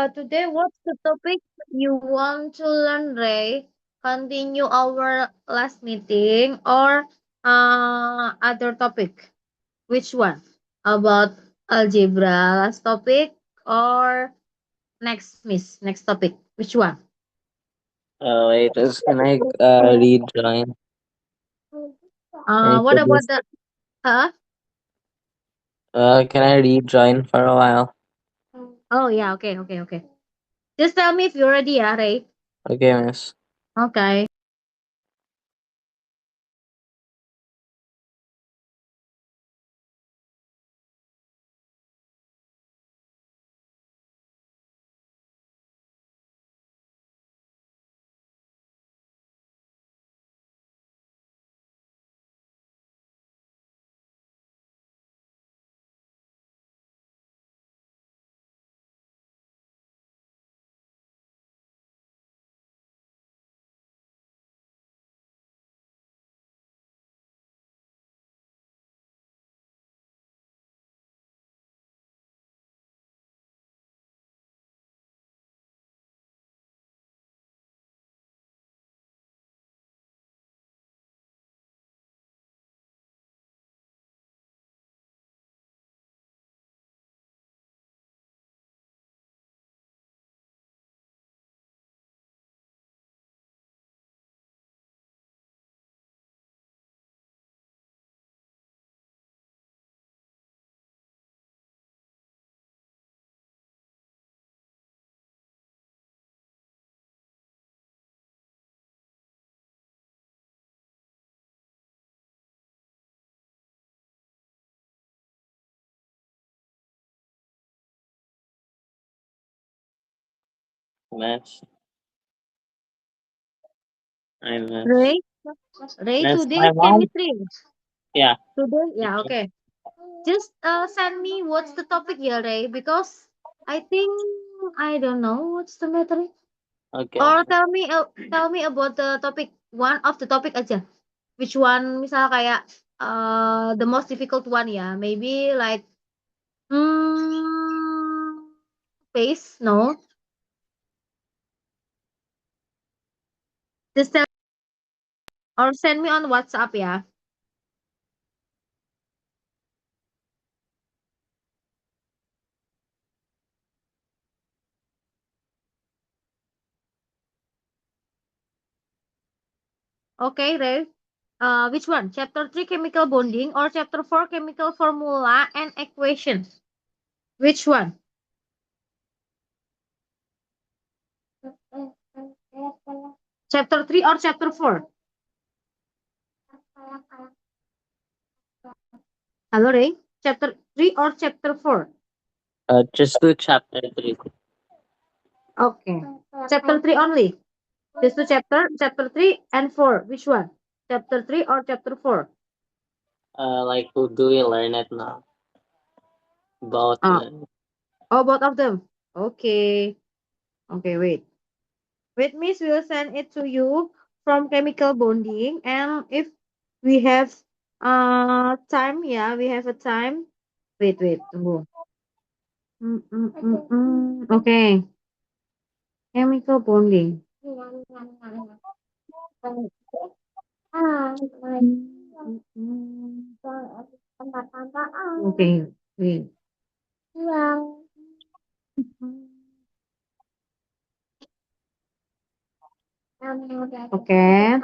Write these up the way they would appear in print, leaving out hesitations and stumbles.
Today, what's the topic you want to learn, Ray? Continue our last meeting or other topic? Which one? About algebra last topic or next, Miss? Next topic. Which one? Wait, can I rejoin? And What could about this, the can I rejoin for a while? Oh yeah, okay. Just tell me if you're ready, yeah, Ray. Okay, miss. Okay. Miss. I miss. Ray, Ray, Miss, today my is mom? chemistry. Yeah. Today, yeah, okay. Just send me what's the topic here, Ray, because I think I don't know what's the matter. Okay. Or tell me about the topic, one of the topic aja. Which one, misal kayak the most difficult one ya, maybe like hmm pace, no. Just tell or send me on WhatsApp ya. Okay, Ray. Which one? Chapter 3 chemical bonding or chapter 4 chemical formula and equations? Which one? Chapter 3 or chapter 4? Hello, Ray. Chapter 3 or chapter 4? Just do chapter 3. Okay. Chapter 3 only. Just two chapter 3 and 4. Which one? Chapter 3 or chapter 4? Like, who do we learn it now? Both, Ah, man. oh, both of them. Okay. Okay, wait. Wait, Miss will send it to you from chemical bonding. And if we have time, yeah, we have a time. Wait, tunggu. Okay, chemical bonding. Okay, wait. Okay.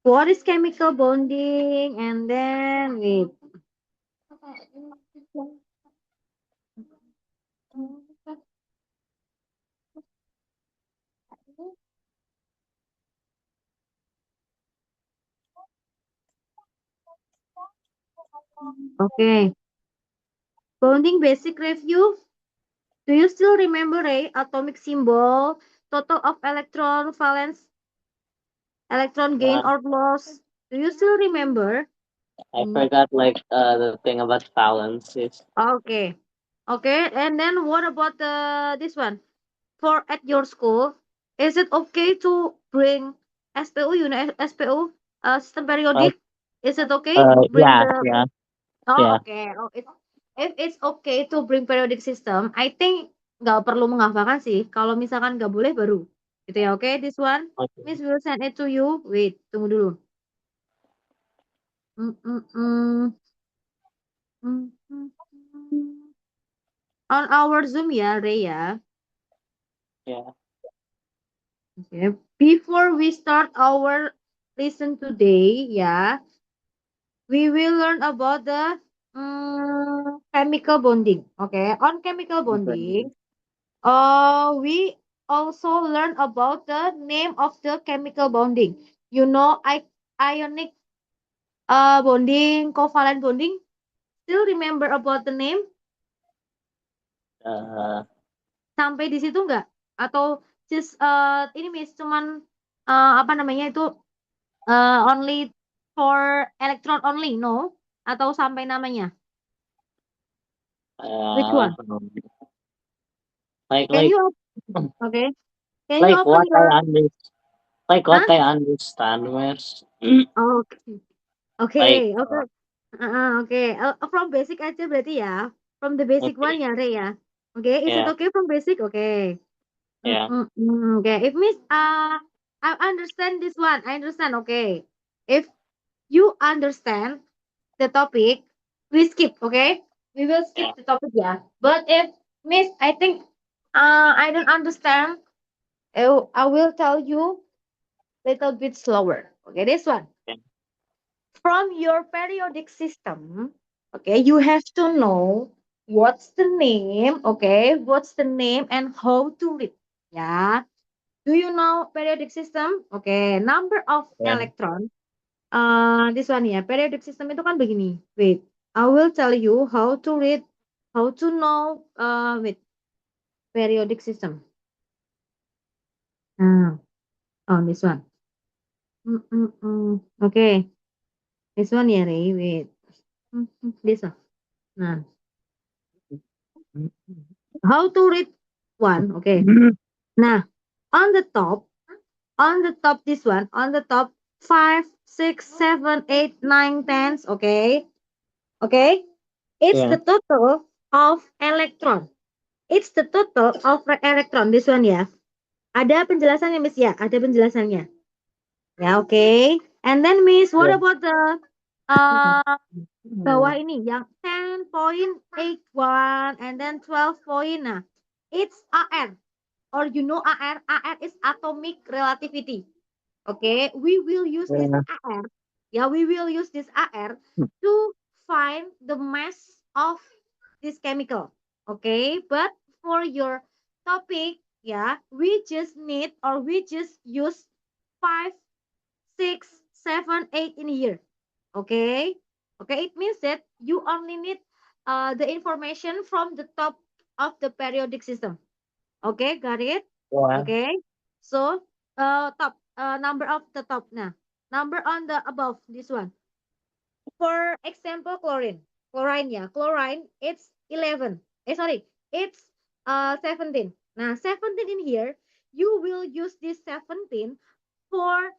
What is chemical bonding? And then wait. Okay. Bonding basic review. Do you still remember, Ray? Atomic symbol, total of electron, valence, electron gain Uh, or loss. Do you still remember? I forgot, like, the thing about balances. Okay. Okay. And then what about this one? For at your school, is it okay to bring SPU, SPU, system Uh, periodic? Is it okay? Bring yeah, the yeah, Oh, yeah. okay. Oh, if it's okay to bring periodic system, I think nggak perlu menghafalkan sih. Kalau misalkan nggak boleh baru. Gitu ya, oke? This one, Miss Okay. will send it to you. Wait, tunggu dulu. Mm, mm, mm. Mm, mm, mm. On our Zoom ya, Ray ya. Yeah. Okay. Before we start our lesson today, ya, we will learn about the chemical bonding. Okay, on chemical bonding, we also learn about the name of the chemical bonding. You know, ionic bonding, covalent bonding. Still remember about the name? Uh, Sampai di situ nggak? Atau just ini Miss cuman apa namanya itu only for electron only? No? Atau sampai namanya? Which one? like Can like you okay? Can you like open what your huh? I understand, where's Okay. like Okay, okay. Okay. From basic aja berarti ya. From the basic one okay, ya, Ray ya. Okay, is it yeah, okay from basic? Okay. yeah, Okay. If Miss I understand this one. I understand. Okay. If you understand the topic, we skip. Okay. We will yeah, skip the topic ya. But if Miss, I think I don't understand. I will tell you little bit slower. Okay, this one. yeah, From your periodic system, okay, you have to know what's the name, okay, what's the name and how to read. Yeah. Do you know periodic system? Okay, number of yeah. electron. This one ya, periodic system itu kan begini. Wait, I will tell you how to read, how to know with periodic system. Nah, oh this one. Okay, this one ya, Ray. Wait, this one. Nah, how to read one? Okay. Nah, on the top, this one, on the top, 5, 6, 7, 8, 9, 10. Okay. Okay. It's Yeah. the total of electron. It's the total of electron. This one ya. Ada penjelasannya, Miss ya. Ada penjelasannya. Ya, oke. Okay. And then, Miss, what Yeah. about the uh, bawah ini yang 10.81 and then 12 point. Nah, it's AR. Or you know AR. AR is atomic relativity. Okay, we will use this Yeah. AR. Yeah, we will use this AR to find the mass of this chemical. Okay, but for your topic, yeah, we just need or we just use 5, 6, 7, 8 in here. Okay, okay, it means that you only need the information from the top of the periodic system. Okay, got it? Yeah. Okay. So, top, number of the top. Nah, number on the above, this one. For example, chlorine. Chlorine, yeah. Chlorine, it's 11. Sorry. It's 17. Nah, 17 in here, you will use this 17 for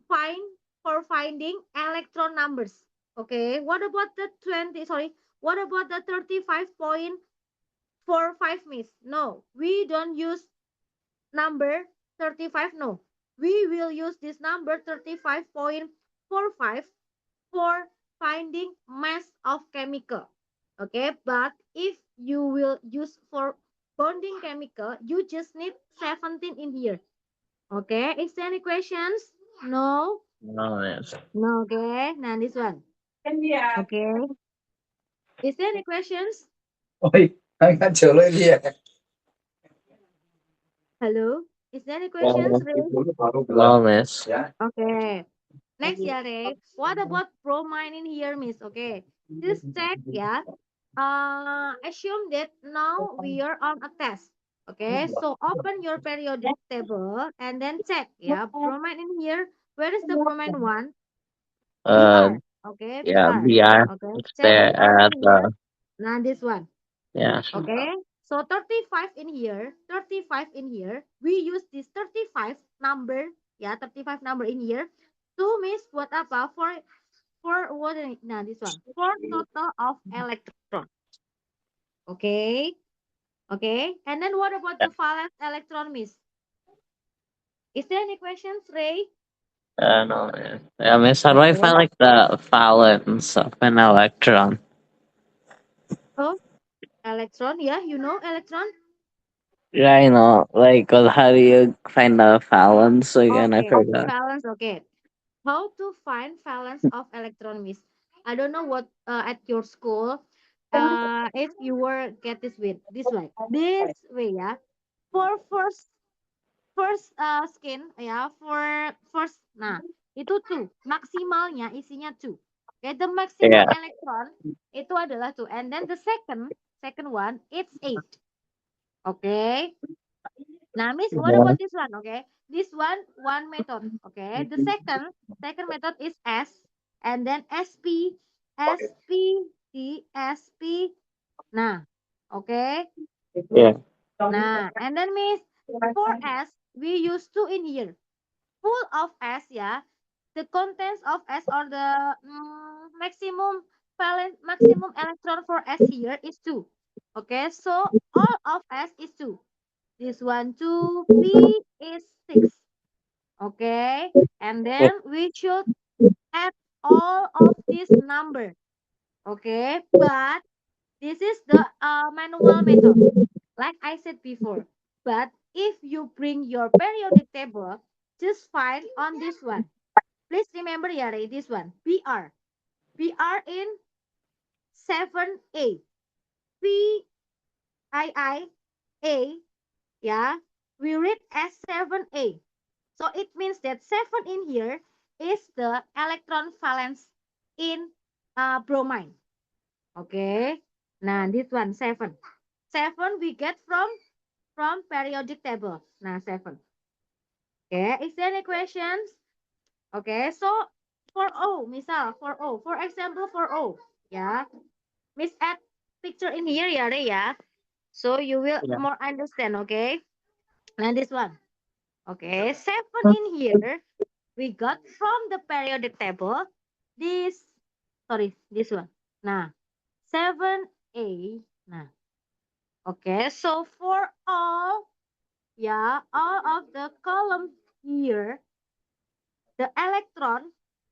find for finding electron numbers. Okay. What about the 20? Sorry. What about the 35.45 miss? No, we don't use number 35. No, we will use this number 35.45 for finding mass of chemical. Okay, but if you will use for bonding chemical, you just need 17 in here. Okay, is there any questions? No. No, yes. No. Okay, now this one. Okay, is there any questions? Ôi, anh trả lời đi ạ. Hello, is there any questions, Yeah. Ray? No, miss. Okay. Next ya, Ray. What about bromine in here, Miss? Okay. Just check ya. Assume that now we are on a test. Okay. So open your periodic table and then check ya. Bromine in here. Where is the bromine one? Uh, BR. Okay. yeah, BR. BR. Okay. It's Check there BR in at here. Now this one. yeah. Okay. So 35 in here. 35 in here. We use this 35 number. Ya, 35 number in here. To miss buat apa? For what? Nah, this one. For total of electron. Okay. Okay. And then what about the valence electron, Miss? Is there any questions, Ray? No, man. Yeah, Miss, how do I Okay. find like the valence of an electron? Oh, electron. Yeah, you know electron. Yeah, I know. Like, well, how do you find the valence again? I Okay. forgot. Valence. Okay. How to find valence of electron, Miss? I don't know what at your school. If you were get this way, yeah. For first skin, ya, for first, nah, itu two, maksimalnya isinya two. Okay, the maximum Yeah, electron itu adalah two, and then the second one it's eight. Okay. Nah, Miss, what yeah, about this one? Okay, this one method. Okay, the second method is S, and then SP, SP, D, SP. Nah, okay. yeah, Nah, and then Miss, for S we use two in here. Full of S, yeah, the contents of S or the maximum electron for S here is 2. Okay, so all of S is 2. This one 2, P is 6. Okay, and yeah, then we should add all of this number. Okay, but this is the manual method, like I said before. But if you bring your periodic table, just find on this one. Please remember, ya, Ray, this one. PR. PR in 7A. PIIA, yeah. We read as 7A. So it means that 7 in here is the electron valence in bromine. Okay. Nah, this one, 7. 7 we get from periodic table. Nah, 7. Okay. Is there any questions? Okay. So for O, misal, for example, for O, yeah. Miss add picture in here, ya, Ray, ya. So you will yeah. more understand, okay? Now this one. Okay, 7 in here we got from the periodic table. This, sorry, this one. Nah, 7A. Nah, okay. So for all, yeah, all of the column here, the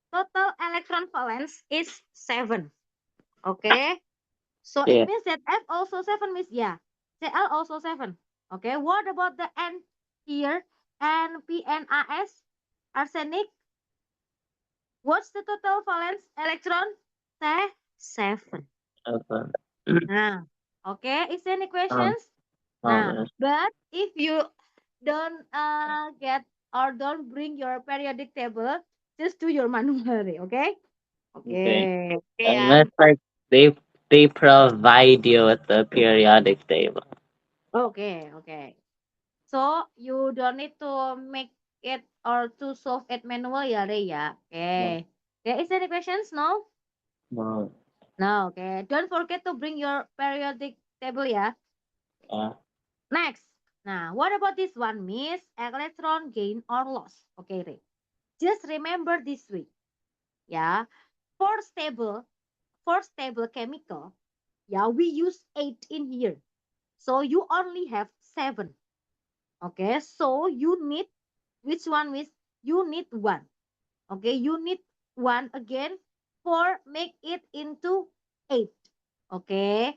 total electron valence is 7. Okay. So it Yeah. means that F also 7, means, yeah. Cl also 7. Okay, what about the N here? NPNAS, arsenic. What's the total valence electron? 7. Okay. Nah, okay, is there any Um, questions? Nah, Miss. but if you don't get or don't bring your periodic table, just do your manually, okay? Okay. Okay, okay, And yeah. that's like they provide you with the periodic table. Okay, okay. So you don't need to make it or to solve it manual, ya, Ray, ya. No. Okay. Okay, is there any questions? No? No. No, okay. Don't forget to bring your periodic table, ya. Yeah. Next. Now, what about this one? Miss electron gain or loss. Okay, Ray. Just remember this way. Yeah. For stable, chemical, yeah, we use 8 in here. So you only have 7. Okay, so you need which one, Miss? You need 1. Okay, you need 1 again for make it into 8. Okay.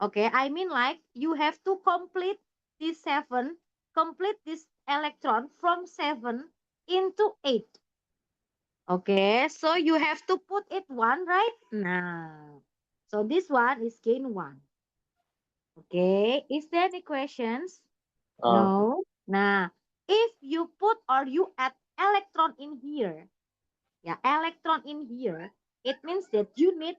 Okay, I mean like you have to complete this 7, complete this electron from 7 into 8. Okay, so you have to put it 1, right? Now, so this one is gain 1. Okay, is there any questions? Uh, No. Nah, if you put or you add electron in here, yeah, electron in here, it means that you need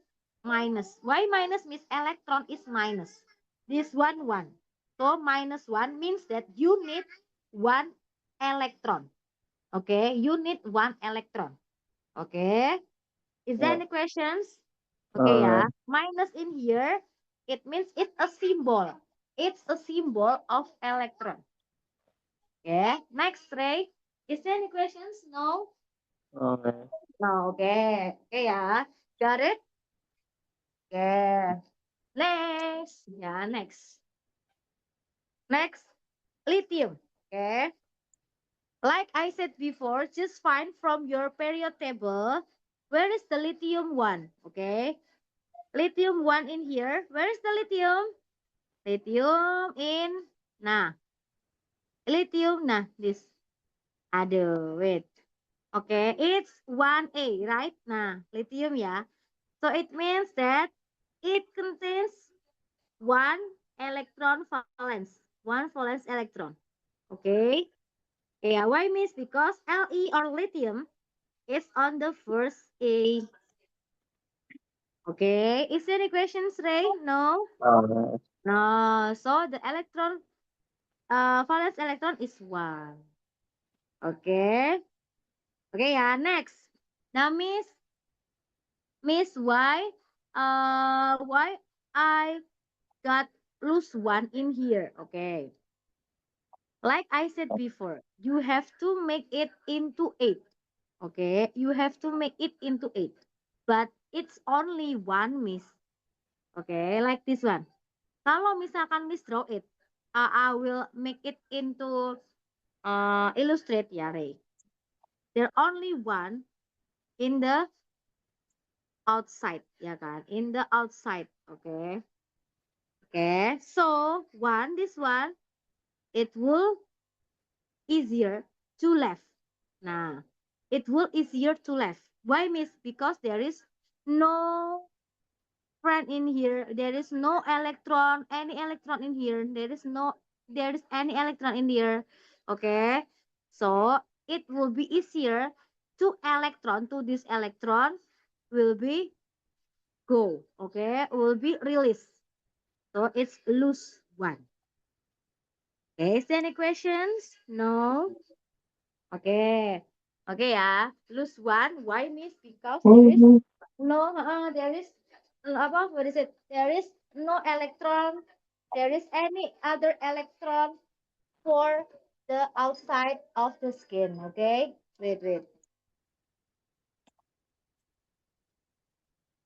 minus. Why minus? Means electron is minus. This one, 1. So minus 1 means that you need 1 electron. Okay, you need 1 electron. Okay, is there yeah. any questions? Okay, Uh, yeah, minus in here, it means it's a symbol. It's a symbol of electron. Okay, next, Ray. Is there any questions? No? okay. No, okay. Okay, yeah. Got it? Okay. Next. Yeah, next. Next, lithium. Okay. Like I said before, just find from your period table where is the lithium one. Okay. Lithium one in here. Where is the lithium? Lithium in, nah, lithium, nah, this. Aduh, wait. Okay, it's 1A, right? Nah, lithium ya. So it means that it contains one electron valence. One valence electron. Okay. Yeah, why means because Le or lithium is on the first A. Okay. Is there any questions, Ray? No? Uh, No. So the electron, valence electron is 1. Okay. Okay, ya. Next. Now, Miss, why I got lose one in here? Okay. Like I said before, you have to make it into 8. Okay, you have to make it into 8. But it's only one, Miss. Okay, like this one. Kalau misalkan Miss draw it, I will make it into illustrate ya, Ray. There only one in the outside, ya kan? In the outside, okay? Okay, so this one, it will easier to left. Nah, it will easier to left. Why, Miss? Because there is no friend in here. There is no electron, any electron in here. There is any electron in here. Okay, so it will be easier to electron to this electron will be go. Okay, will be released. So it's lose one. Okay, is there any questions? No. Okay. Okay ya. Lose one. Why, Miss? Because there is no, there is apa? What is it? There is no electron. There is any other electron for the outside of the skin. Okay. Wait.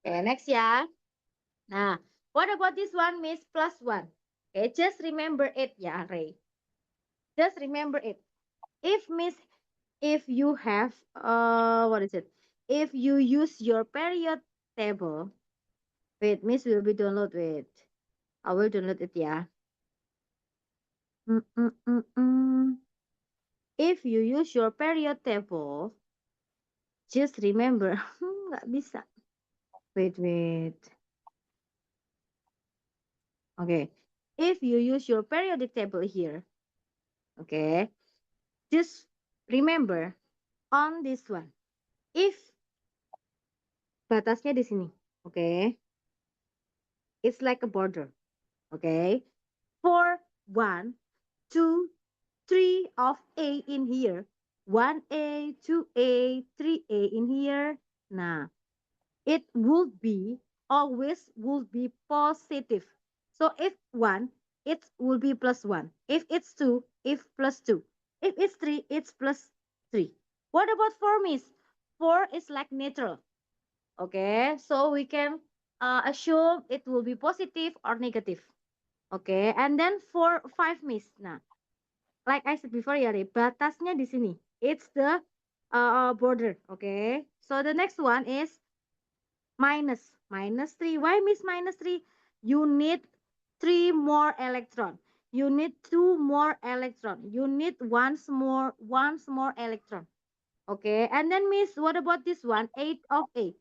Okay, next ya. Nah, what about this one, Miss? Plus one. Okay, just remember it ya, Ray. Just remember it. If Miss, if you have what is it? If you use your period table, wait, Miss will be download. Wait, I will download it ya. Mm, mm, mm, mm. If you use your period table, just remember, nggak bisa. Wait. Okay, if you use your periodic table here, okay, just remember on this one. If batasnya di sini, okay, it's like a border, okay. For 1, 2, 3 of A in here, 1A, 2A, 3A in here. Nah, it would be always would be positive. So if 1, it will be plus 1. If it's 2, if plus 2. If it's 3, it's plus 3. What about 4, Miss? 4 is like neutral. Okay, so we can assume it will be positive or negative. Okay, and then for 5, Miss. Nah, like I said before ya, batasnya di sini. It's the border. Okay, so the next one is minus 3. Why, Miss, minus 3? You need 3 more electron. You need 2 more electron. You need once more electron. Okay, and then, Miss, what about this one? 8 of 8.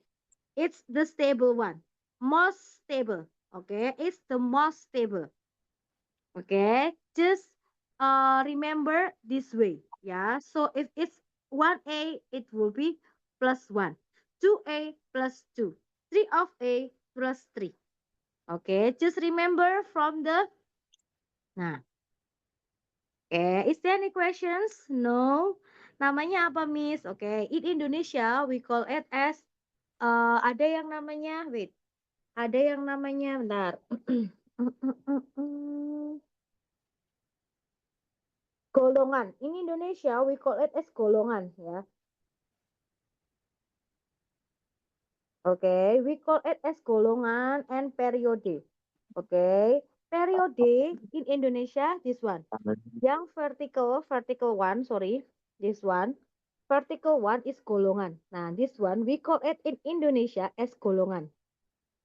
It's the stable one. Most stable. Okay, it's the most stable. Okay, just remember this way. Yeah, so if it's 1A, it will be plus 1. 2A plus 2. 3 of A plus 3. Okay, just remember from the, nah. Okay, is there any questions? No. Namanya apa, Miss? Okay, in Indonesia, we call it as, ada yang namanya, wait. Ada yang namanya, bentar. Golongan. In Indonesia, we call it as golongan, ya. Okay, we call it as golongan and periode. Okay, Periode in Indonesia, this one. Yang vertical one, sorry, this one. Vertical one is golongan. Nah, this one we call it in Indonesia as golongan.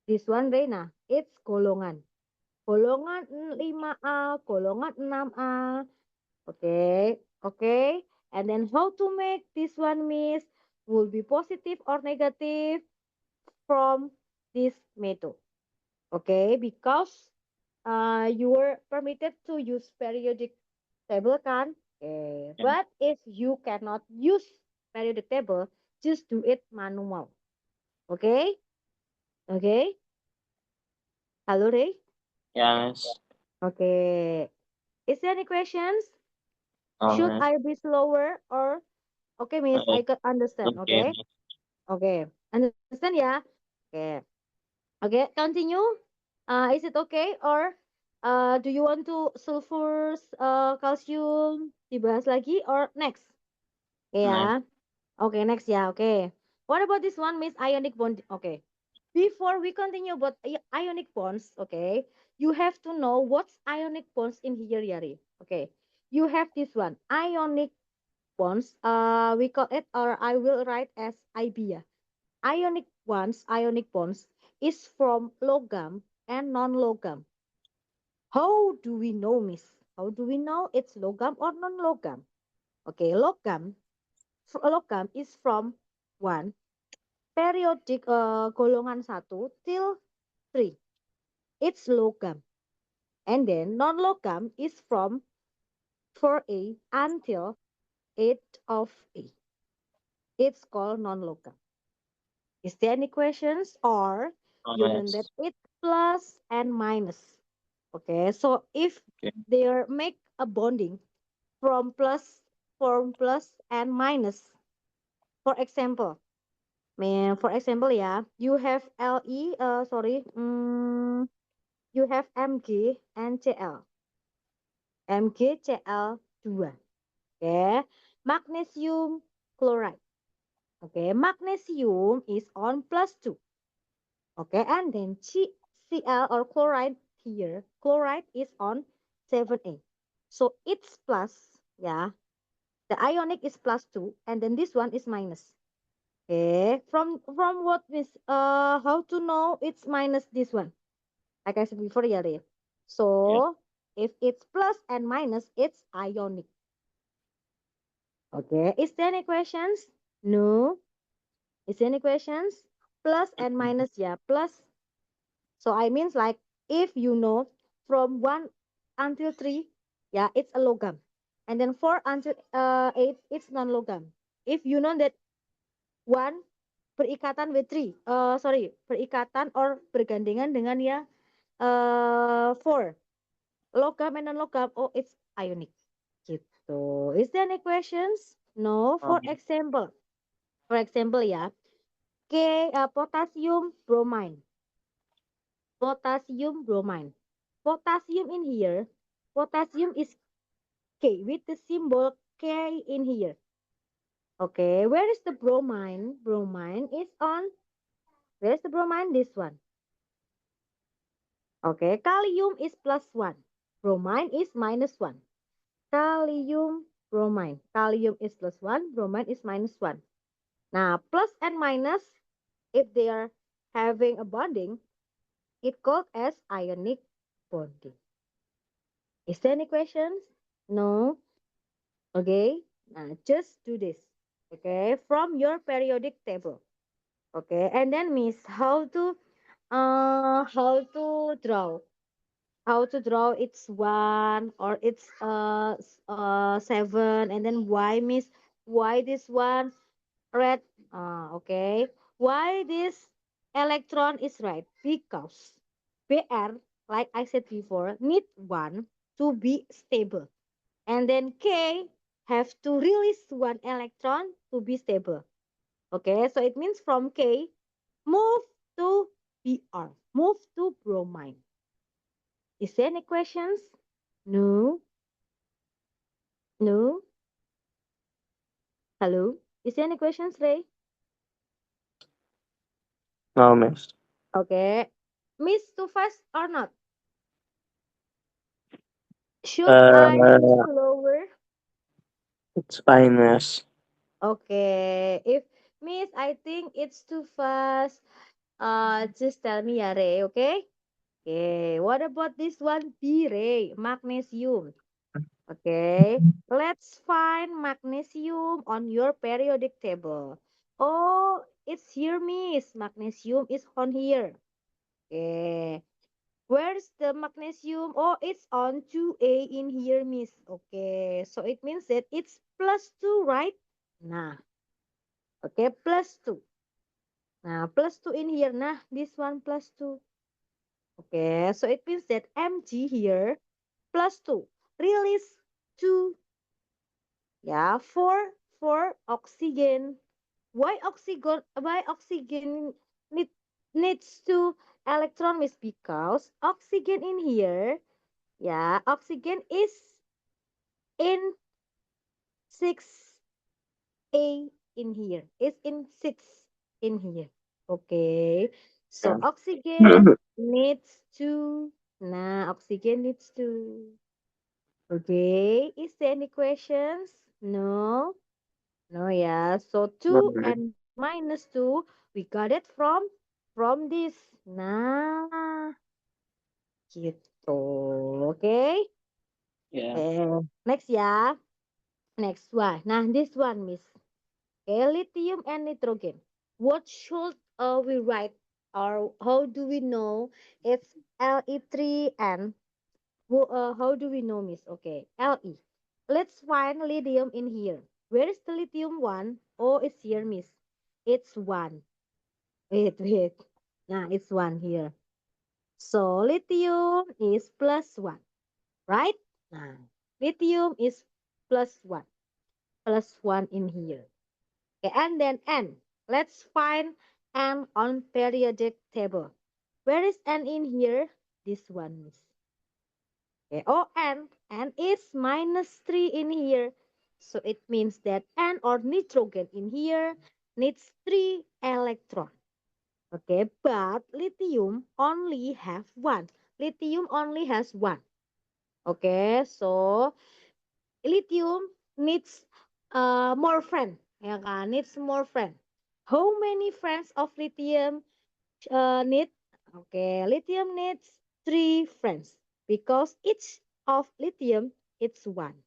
This one, Reina, it's golongan. Golongan 5A, golongan 6A. Okay, okay. And then how to make this one, Miss? Will be positive or negative from this method. Okay, because you were permitted to use periodic table kan? Okay. Yeah. But if you cannot use periodic table, just do it manual. Okay? Okay? Hello, Ray? Yes. Okay. Is there any questions? Should Alright. I be slower or okay, Miss, I could understand. Okay. Okay? Okay. Understand, yeah? Okay. Okay, continue. Is it okay or do you want to sulfurs, calcium dibahas lagi or next? Nice. Yeah. Okay, next ya. Okay. What about this one, Miss Ionic bond? Okay. Before we continue about ionic bonds, okay, you have to know what's ionic bonds in here, Yari. Okay. You have this one, ionic bonds. We call it, or I will write as IB. Ionic bonds is from logam and non-logam. How do we know, Miss? How do we know it's logam or non-logam? Okay, logam is from 1 periodic golongan 1 till 3. It's logam. And then non-logam is from 4A until 8 of A. It's called non-logam. Is there any questions or you know that Nice. it's plus and minus? Okay, so if Okay. they make a bonding from plus and minus, for example, for example, yeah, you have you have Mg and Cl, MgCl2. Okay, magnesium chloride. Okay, magnesium is on +2. Okay, and then Cl or chloride here, chloride is on 7A. So it's plus, yeah. The ionic is +2, and then this one is minus. Okay, from what is how to know it's minus this one? Like I said before, yeah, Ray. Yeah. So if it's plus and minus, it's ionic. Okay, is there any questions? No. Is there any questions? Plus and minus, yeah, plus. So I means like if you know from 1 until 3, yeah, it's a logam. And then 4 until 8, it's non-logam. If you know that 1 berikatan with 3, berikatan or bergandengan dengan ya 4. Logam and non-logam, oh it's ionic. Gitu. Is there any questions? No. For example ya, potassium bromine. Potassium bromine. Potassium in here, potassium is K with the symbol K in here. Okay, where is the bromine? Bromine is on, where is the bromine? This one. Okay, kalium is +1. Bromine is -1. Kalium, bromine. Kalium is +1, bromine is -1. Now, plus and minus, if they are having a bonding, it called as ionic bonding. Is there any questions? No? Okay. Now, just do this. Okay, from your periodic table. Okay, and then Miss, how to draw? How to draw it's 1 or it's 7, and then why, Miss? Why this one red? Okay. Why this electron is red? Because Br, like I said before, need 1 to be stable. And then K have to release 1 electron to be stable. Okay, so it means from K, move to Br, move to bromine. Is there any questions? No? No? Hello? Is there any questions, Ray? No, miss. Okay. Miss too fast or not? Should I be Uh, slower? it's fine, miss. Okay. If Miss, I think it's too fast. Just tell me ya, Ray. Okay. Okay. What about this one? B, Ray. Magnesium. Okay. Let's find magnesium on your periodic table. Oh, it's here, Miss. Magnesium is on here. Okay. Where's the magnesium? Oh, it's on 2A in here, Miss. Okay. So it means that it's plus 2, right? Nah. Okay, plus 2. Nah, plus 2 in here. Nah, this one plus 2. Okay, so it means that Mg here plus 2. Release 2. Yeah, for oxygen. Why oxygen needs 2 electron is because oxygen in here, yeah, oxygen is in 6A in here. It's in 6 in here. Okay. So Yeah. oxygen needs to. Nah, oxygen needs to. Okay. Is there any questions? No. No, yeah. So 2 and minus 2, we got it from this. Nah, gitu. Okay. Yeah. Next ya. Next one. Nah, this one, Miss. Okay, lithium and nitrogen. What should we write, or how do we know it's Le3 and how do we know, Miss? Okay, Le. Let's find lithium in here. Where is the lithium one? Oh, it's here, Miss. It's one. Wait. Nah, it's one here. So lithium is plus one, right? Nah, lithium is plus one in here. Okay, and then N. Let's find N on periodic table. Where is N in here? This one, Miss. Okay, oh, N is minus 3 in here. So it means that N or nitrogen in here needs 3 electron. Okay, but lithium only have one. Lithium only has one. Okay, so lithium needs more friend, ya kan? Needs more friend. How many friends of lithium need? Okay, lithium needs 3 friends because each of lithium it's one.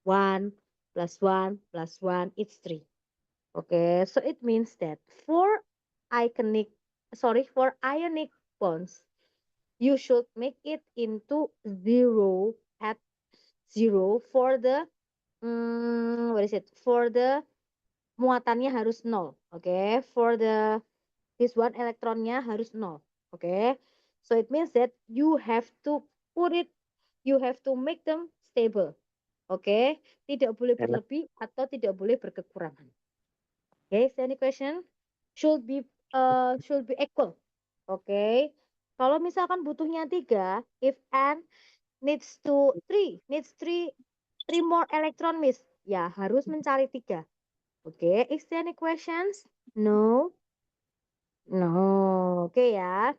1 plus 1 plus 1 it's 3. Okay, so it means that ionic, for ionic bonds, you should make it into 0 at 0 for the what is it? For the muatannya harus nol. Okay, for the this one elektronnya harus nol. Okay, so it means that you have to put it, you have to make them stable. Okay, tidak boleh Yeah. berlebih atau tidak boleh berkekurangan. Okay, is there any question? Should be equal. Okay, kalau misalkan butuhnya 3, if n needs to 3, needs 3 more electron, Miss. Ya, harus mencari 3. Oke, is there any questions? No. No. Oke ya.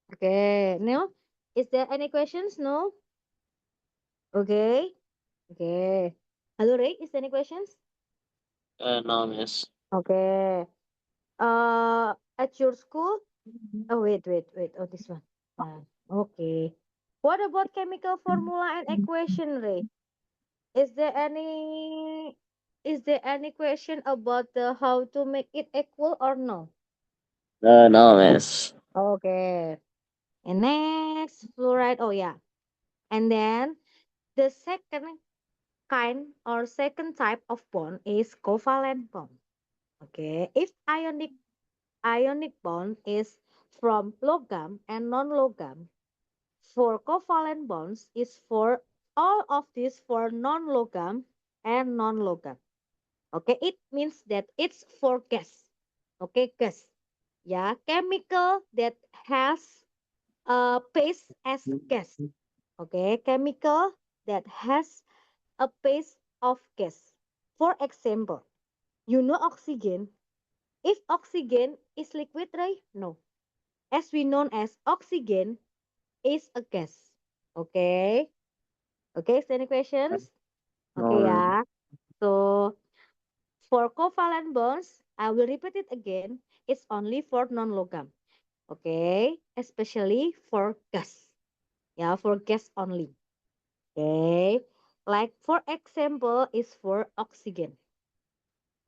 Oke, no. Is there any questions? No. Oke. Oke. Halo Ray, is there any questions? No, miss. Oke. At your school? Oh, wait. Oh, this one. Okay. What about chemical formula and equation, Ray? Is there any question about the how to make it equal or no? No, miss. Okay. And next, fluoride. Oh yeah. And then the second kind or second type of bond is covalent bond. Okay. If ionic bond is from logam and non-logam, for covalent bonds is for all of these for non-logam and non-logam. Okay, it means that it's for gas. Okay, gas. Yeah, chemical that has a base as gas. Okay, chemical that has a base of gas. For example, you know oxygen. If oxygen is liquid, right? No. As we know as oxygen is a gas. Okay. Okay, is there any questions? Okay, No. yeah. So for covalent bonds, I will repeat it again. It's only for non-logam. Okay, especially for gas. Yeah, for gas only. Okay, like for example is for oxygen.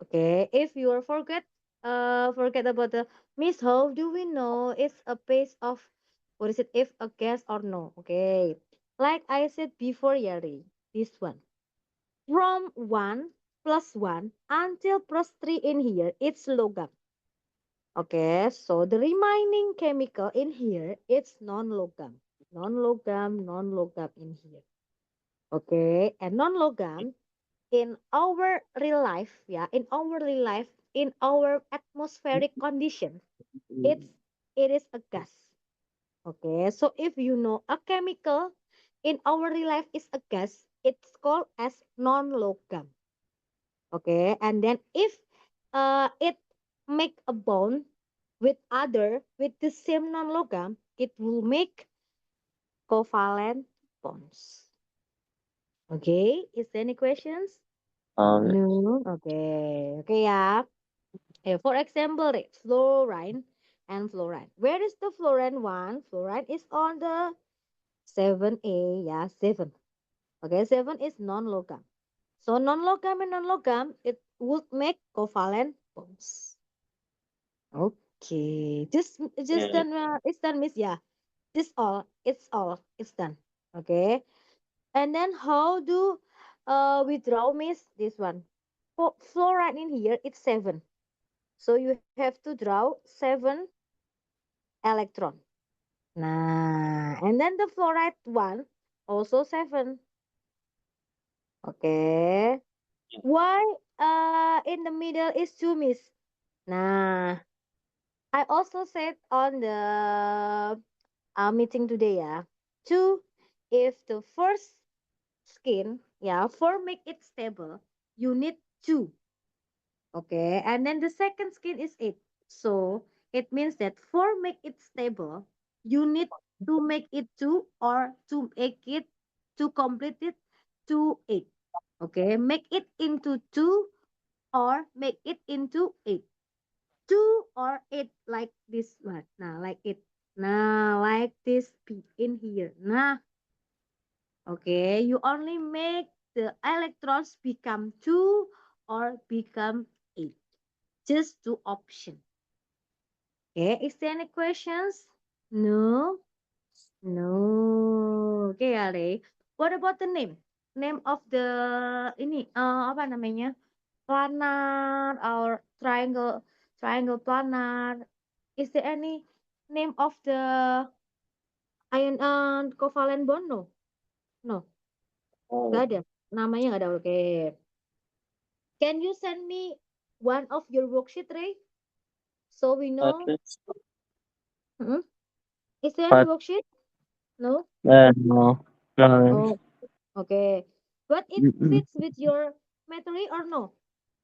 Okay, if you are forget about the Miss, how do we know it's a base of what is it? If a gas or no? Okay, like I said before, Yari, this one from 1 plus 1 until +3 in here, it's logam. Okay, so the remaining chemical in here, it's non-logam, non-logam in here. Okay, and non-logam in our real life, yeah, in our real life, in our atmospheric condition, it's it is a gas. Okay, so if you know a chemical in our real life is a gas, it's called as non-logam. Okay, and then if it make a bond with other with the same non-logam, it will make covalent bonds. Okay, is there any questions? Um, No. Okay. Okay, yeah. For example, fluorine and fluorine. Where is the fluorine one? Fluorine is on the 7A. Yeah, 7. Okay, 7 is non-logam. So non-logam and non-logam, it would make covalent bonds. Okay. Just yeah. done. It's done, Miss. Yeah. This all. It's all. It's done. Okay. And then how do we draw, Miss? This one. For fluoride in here, it's 7. So you have to draw 7 electron. Nah, and then the fluoride one also 7. Okay. Why in the middle is 2, Miss? Nah, I also said on the meeting today, yeah. 2, if the first skin, yeah, for make it stable, you need 2. Okay, and then the second skin is 8. So it means that for make it stable, you need to make it 2 or to make it to complete it to 8. Okay, make it into 2 or make it into 8. 2 or 8 like this one. Now like it. Now like this P in here. Nah, okay, you only make the electrons become 2 or become 8. Just two options. Okay, is there any questions? No? No. Okay, Ale. What about the name? Name of the ini apa namanya? Planar or triangle planar. Is there any name of the ion covalent bond? No. No, nggak Oh, ada. Namanya nggak ada. Oke. Can you send me one of your worksheet, Ray? So we but know. it's Hmm? Is there any but worksheet? No? no, no. Oh, okay. But it Mm-mm. fits with your metri or no?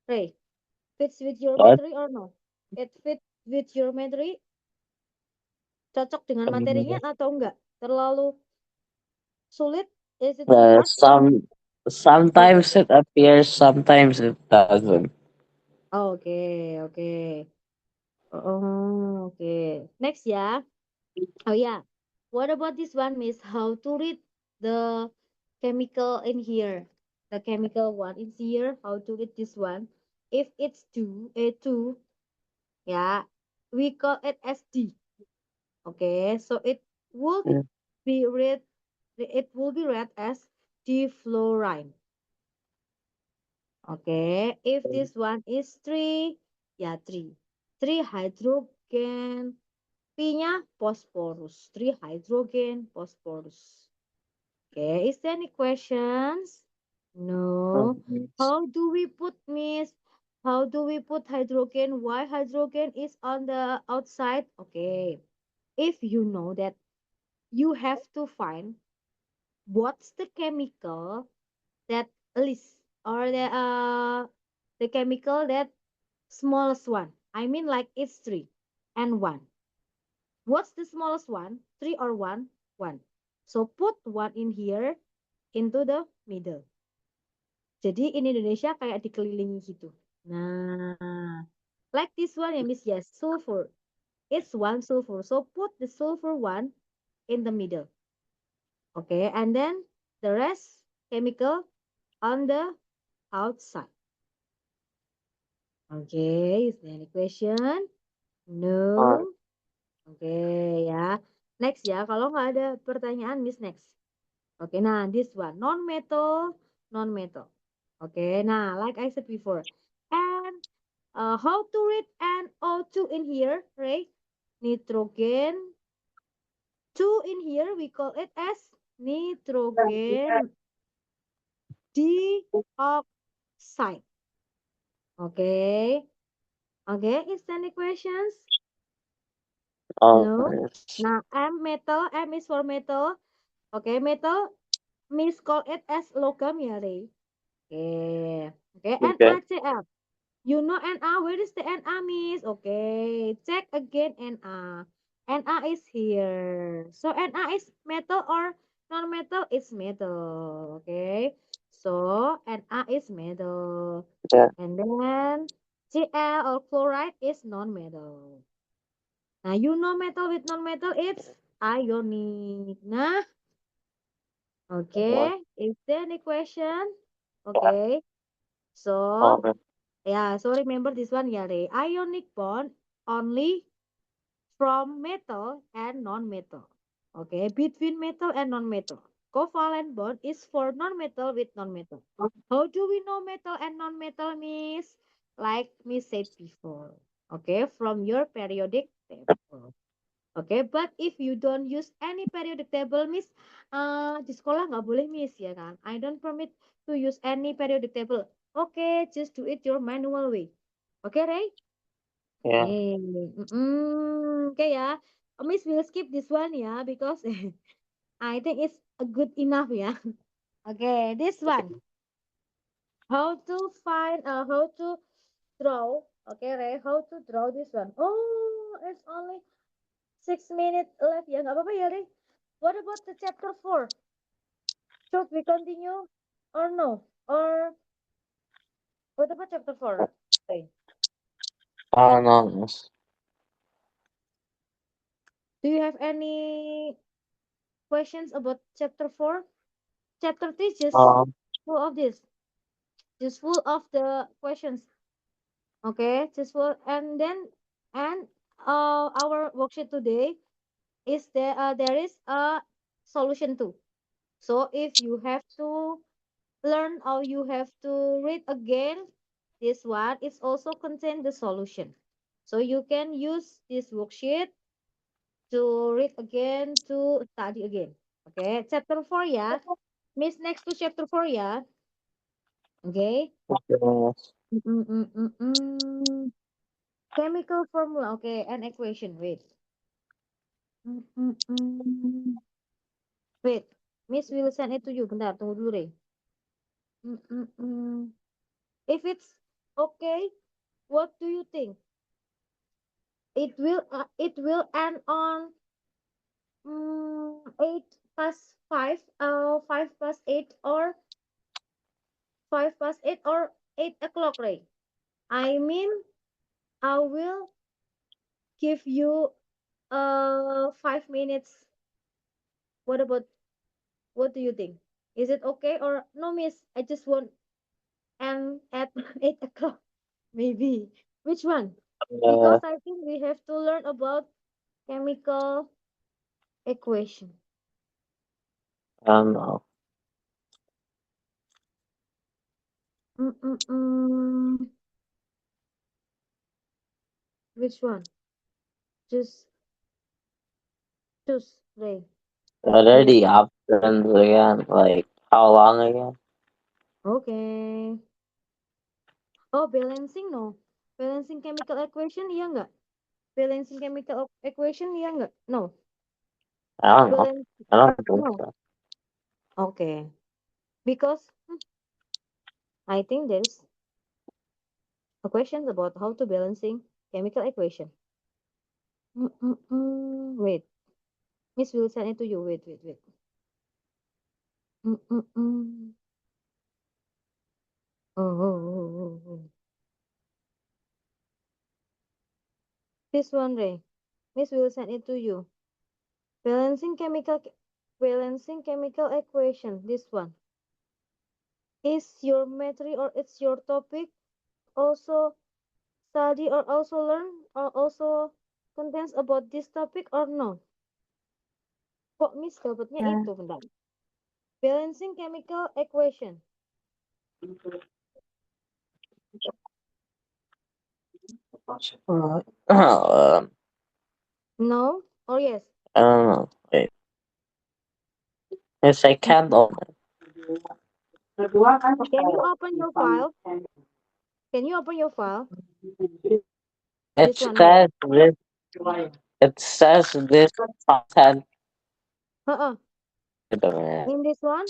Ray, fits with your But metri or no? It fits with your metri, cocok dengan materinya um, atau enggak? Terlalu sulit? Is it too hard? Okay. sometimes it appears, sometimes it doesn't. Okay, okay. Oh, okay. Next ya. Oh yeah. What about this one, Miss? How to read the chemical in here? The chemical one is here. How to read this one? If it's two, A2, yeah, we call it as D. Okay, so it will Mm. be read. It will be read as difluorine. Okay, if this one is 3, yeah, 3. 3 hydrogen. P-nya phosphorus. 3 hydrogen phosphorus. Okay, is there any questions? No. How do we put, Miss? How do we put hydrogen? Why hydrogen is on the outside? Okay. If you know that, you have to find what's the chemical that least or the chemical that smallest one. I mean like it's 3 and 1. What's the smallest one? 3 or 1? 1. So put 1 in here into the middle. Jadi in Indonesia kayak dikelilingi gitu. Nah, like this one ya Miss, yes, sulfur. It's one sulfur. So put the sulfur one in the middle. Okay, and then the rest chemical on the outside. Okay, is there any question? No. Oke ya. Next ya, kalau nggak ada pertanyaan, Miss next. Oke, nah this one non-metal, non-metal. Oke, nah like I said before, and how to read NO2 in here, right? Nitrogen 2 in here, we call it as nitrogen dioxide. Okay, okay. Is there any questions? No. Yes. Nah, M is for metal. Okay, metal Miss call it as logam ya, Ray. Okay. Okay, Okay. NaCl. You know Na. Where is the Na, Miss? Okay. Check again Na. Na is here. So Na is metal or non-metal? It's metal. Okay. So Na is metal. Yeah. And then Cl or chloride is non-metal. Now you know metal with non-metal, it's ionic. Nah, okay. Is there any question? Okay. So Okay. yeah, so remember this one, yeah, Ray. Ionic bond only from metal and non-metal. Okay, between metal and non-metal. Covalent bond is for non-metal with non-metal. How do we know metal and non-metal, Miss? Like Miss said before. Okay, from your periodic table. Oke, but if you don't use any periodic table, Miss, di sekolah nggak boleh, Miss, ya kan? I don't permit to use any periodic table. Oke, just do it your manual way. Oke, Ray? Yeah. Oke ya. Miss will skip this one ya, because I think it's good enough ya. Oke, this one. How to draw. Okay, Ray, how to draw this one? Oh, it's only 6 minutes left ya, nggak apa-apa ya, Ray. What about the chapter 4? Should we continue or no? Or what about chapter 4? Okay. No. Yes. Do you have any questions about chapter 4? Chapter 3 is just Um. full of this. Just full of the questions. Okay, just full and our worksheet today is there is a solution too. So if you have to learn or you have to read again, this one is also contain the solution. So you can use this worksheet to read again, to study again. Okay, chapter 4 ya. Miss next to chapter 4 ya. Okay. Yes. Chemical formula. Okay, and equation. Wait. Wait. Miss will send it to you. Bentar, tunggu dulu deh. If it's okay, what do you think? It will end on 8 past 5, 5 past 8 or 5 past 8 or 8 o'clock, right? I mean, I will give you 5 minutes. What do you think? Is it okay or no, Miss? I just want end at 8 o'clock, maybe. Which one? Because Uh. I think we have to learn about chemical equation. No. Which one? Just choose, Ray. What are Wait. the options again? Like how long again? Okay. Oh, balancing no. Balancing chemical equation, iya nggak? Balancing chemical equation, iya nggak? No. I don't know. Balance, I don't think no. so. Okay. Because I think there's a question about how to balancing chemical equation. Wait. Miss will send it to you. Wait. Mm-mm-mm. Oh. This one, Ray. Miss will send it to you. Balancing chemical equation. This one is your metri or it's your topic. Also study or also learn or also contains about this topic or no? Kok Miss dapatnya itu bentar. Balancing chemical equation. No or yes? I don't know. Wait. Yes, I can't open. Can you open your file? Can you open your file? It This one, no. says this. It says this content. Uh-uh. Wait a minute. In this one,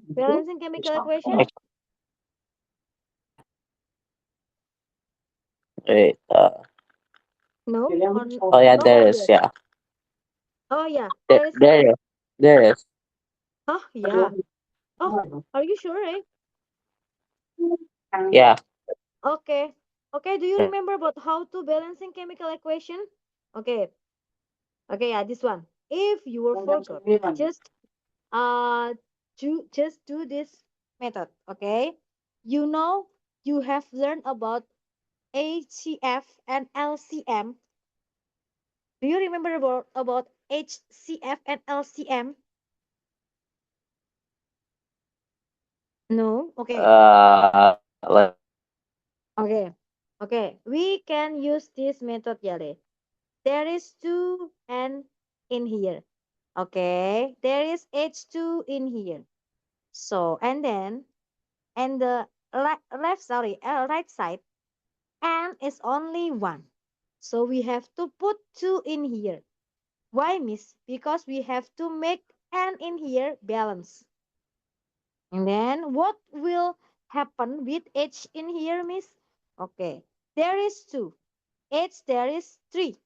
balancing chemical equation. Wait. No or Oh yeah, no there or is. yes? Yeah, Oh yeah, there, there is what? there is. There is. Oh yeah. Oh, are you sure, eh? Yeah. Okay. Okay, do you remember about how to balancing chemical equation? Okay. Okay, yeah, this one. If you were forgot, just just do this method, okay? You know you have learned about HCF and LCM. Do you remember about HCF and LCM? No? Okay. Like, Okay. Okay. We can use this method, Yale. There is 2 N in here. Okay. There is H2 in here. So, and then, and the right side, N is only 1. So we have to put 2 in here. Why, miss? Because we have to make N in here balance. And then what will happen with H in here, miss? Okay. There is 2. H there is 3.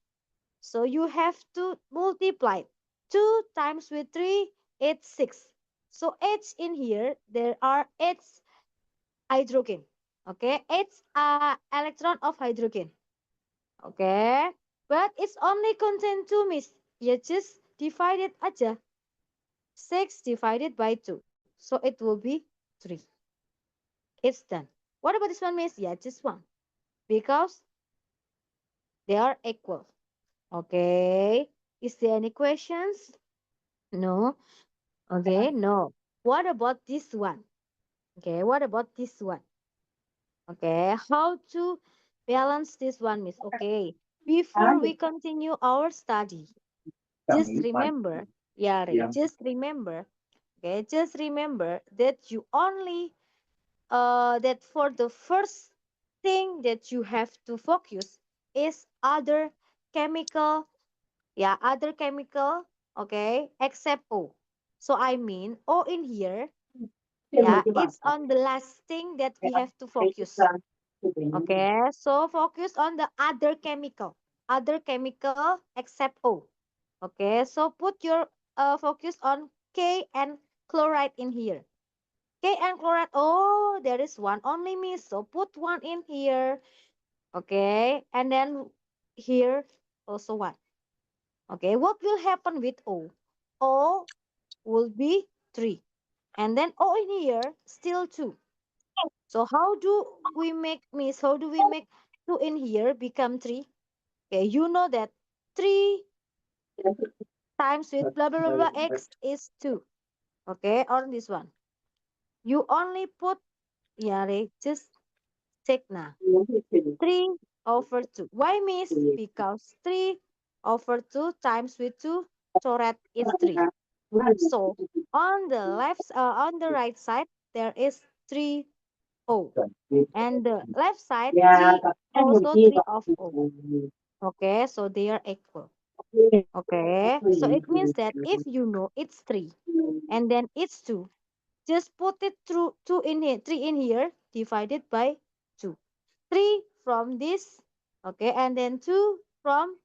So you have to multiply 2 times with 3, it's 6. So H in here, there are 8 hydrogen. Okay, 8 electron of hydrogen. Okay, but it's only contain 2, miss. You just divide it aja. 6 divided by 2. So it will be 3. It's done. What about this one, miss? Yeah, just 1. Because they are equal. Okay. Is there any questions? No. Okay, no. What about this one? Okay, what about this one? Okay, how to balance this one, miss? Okay, before we continue our study, just remember, yeah, Ray, just remember, okay, just remember that you only, that for the first thing that you have to focus is other chemical, yeah, other chemical, okay, except O. So I mean, O in here, yeah, it's on the last thing that we have to focus. Okay, so focus on the other chemical except O. Okay, so put your focus on K and chloride in here. K and chloride, oh, there is one only miss, so put one in here. Okay, and then here also one. Okay, what will happen with O? O will be 3. And then O in here, still 2. So how do we make, miss? How do we make 2 in here become 3? Okay, you know that 3 times with blah blah blah, blah x is 2. Okay, on this one. You only put, yeah, just check now. 3 over 2. Why, miss? Because 3 over 2 times with 2 coret is 3. So on the on the right side, there is 3 O. And the left side, 3 also 3 of O. Okay, so they are equal. Okay, so it means that if you know it's 3 and then it's 2, just put it through 2 in here, 3 in here, divided by 2. 3 from this, okay, and then 2 from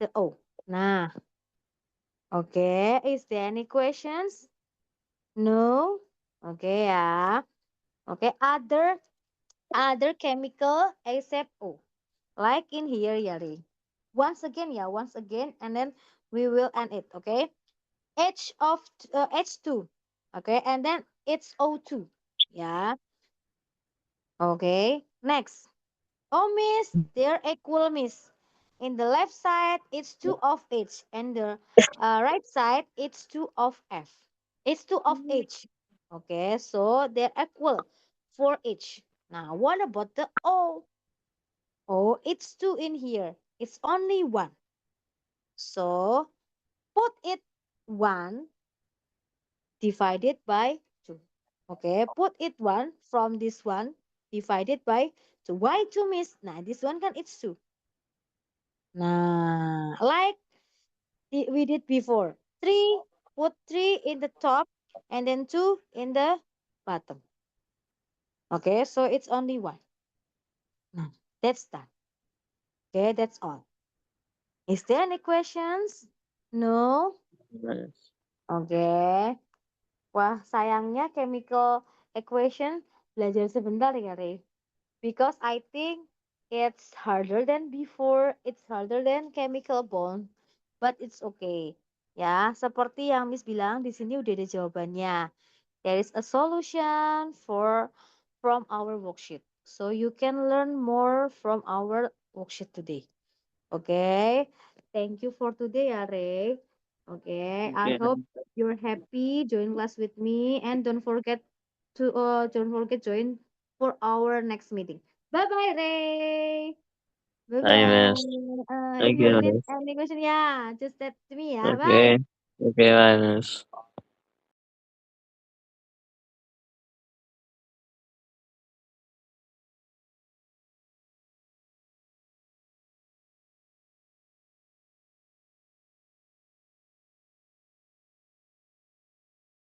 the O. Nah, Okay, is there any questions? No? Okay, yeah. Okay, other chemical except O. Like in here, Yari. Once again, yeah, once again, and then we will end it, okay? H2, okay, and then it's O2, yeah, okay. Next, oh, miss, they're equal, miss. In the left side, it's 2 of H, and the right side, it's 2 of F. It's 2 of H. Okay, so they're equal for each. Now, what about the O? O, it's 2 in here. It's only 1. So, put it 1 divided by 2. Okay, put it 1 from this one divided by 2. Why 2, miss? Nah, this one kan it's 2. Nah, like we did before. 3, put 3 in the top and then 2 in the bottom. Okay, so it's only 1. Nah, that's done. Okay, that's all. Is there any questions? No? Yes. Okay. Wah, sayangnya chemical equation belajar sebentar ya, Ray. Because I think it's harder than before, it's harder than chemical bond, but it's okay. Ya, seperti yang Miss bilang di sini udah ada jawabannya. There is a solution from our worksheet. So you can learn more from our worksheet today. Okay. Thank you for today, ya, Ray. Okay. I Okay. hope you're happy join class with me and don't forget join for our next meeting. Bye bye, Ray. Bye Hi, bye. miss. If Thank you you, need miss. any question, yeah, just text me, yeah. Bye. Okay. Okay, bye, miss.